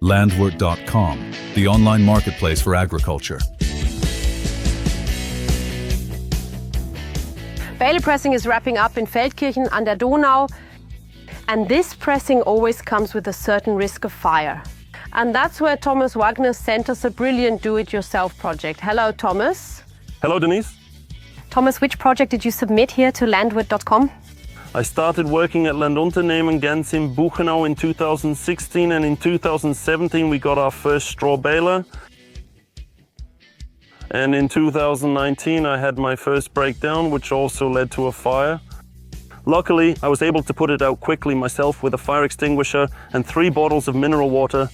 Landwirt.com, the online marketplace for agriculture. Baler pressing is wrapping up in Feldkirchen an der Donau, and this pressing always comes with a certain risk of fire. And that's where Thomas Wagner sent us a brilliant do-it-yourself project. Hello, Thomas. Hello, Denise. Thomas, which project did you submit here to Landwirt.com? I started working at Landunternehmen Gens in Buchenau in 2016, and in 2017 we got our first straw baler. And in 2019 I had my first breakdown, which also led to a fire. Luckily, I was able to put it out quickly myself with a fire extinguisher and 3 bottles of mineral water.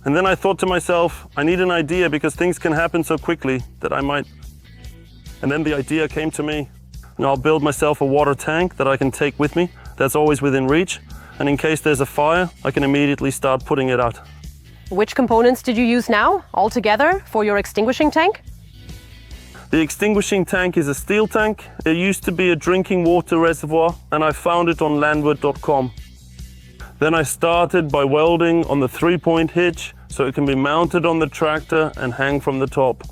And then I thought to myself, I need an idea because things can happen so quickly that I might... And then the idea came to me. Now I'll build myself a water tank that I can take with me, that's always within reach, and in case there's a fire, I can immediately start putting it out. Which components did you use now, altogether, for your extinguishing tank? The extinguishing tank is a steel tank. It used to be a drinking water reservoir, and I found it on Landwirt.com. Then I started by welding on the 3-point hitch, so it can be mounted on the tractor and hang from the top.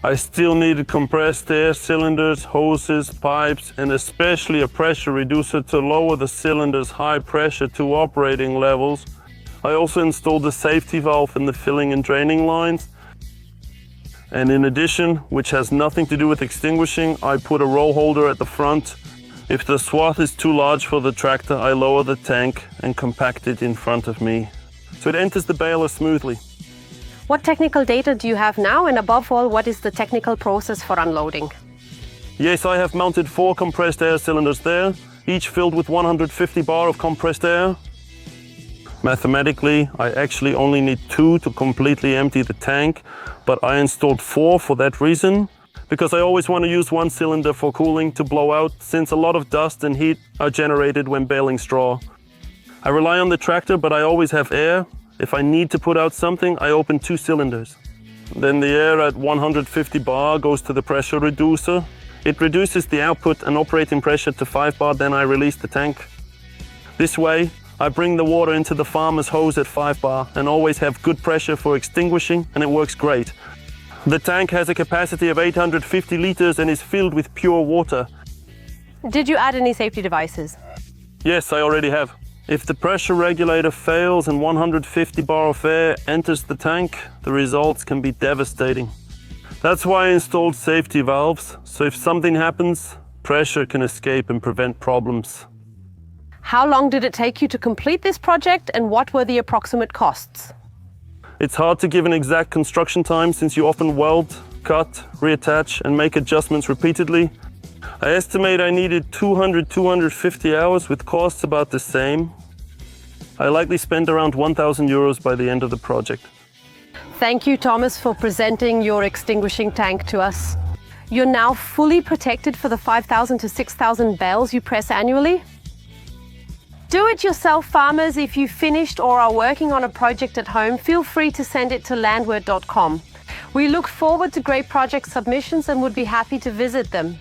I still needed compressed air cylinders, hoses, pipes, and especially a pressure reducer to lower the cylinder's high pressure to operating levels. I also installed a safety valve in the filling and draining lines. And in addition, which has nothing to do with extinguishing, I put a roll holder at the front. If the swath is too large for the tractor, I lower the tank and compact it in front of me, so it enters the baler smoothly. What technical data do you have now, and above all, what is the technical process for unloading? Yes, I have mounted 4 compressed air cylinders there, each filled with 150 bar of compressed air. Mathematically, I actually only need 2 to completely empty the tank, but I installed 4 for that reason, because I always want to use 1 cylinder for cooling to blow out, since a lot of dust and heat are generated when baling straw. I rely on the tractor, but I always have air. If I need to put out something, I open 2 cylinders. Then the air at 150 bar goes to the pressure reducer. It reduces the output and operating pressure to 5 bar, then I release the tank. This way, I bring the water into the farmer's hose at 5 bar and always have good pressure for extinguishing, and it works great. The tank has a capacity of 850 liters and is filled with pure water. Did you add any safety devices? Yes, I already have. If the pressure regulator fails and 150 bar of air enters the tank, the results can be devastating. That's why I installed safety valves, so if something happens, pressure can escape and prevent problems. How long did it take you to complete this project, and what were the approximate costs? It's hard to give an exact construction time since you often weld, cut, reattach and make adjustments repeatedly. I estimate I needed 200-250 hours with costs about the same. I likely spent around 1,000 euros by the end of the project. Thank you, Thomas, for presenting your extinguishing tank to us. You're now fully protected for the 5,000 to 6,000 bales you press annually. Do-it-yourself farmers, if you finished or are working on a project at home, feel free to send it to Landwirt.com. We look forward to great project submissions and would be happy to visit them.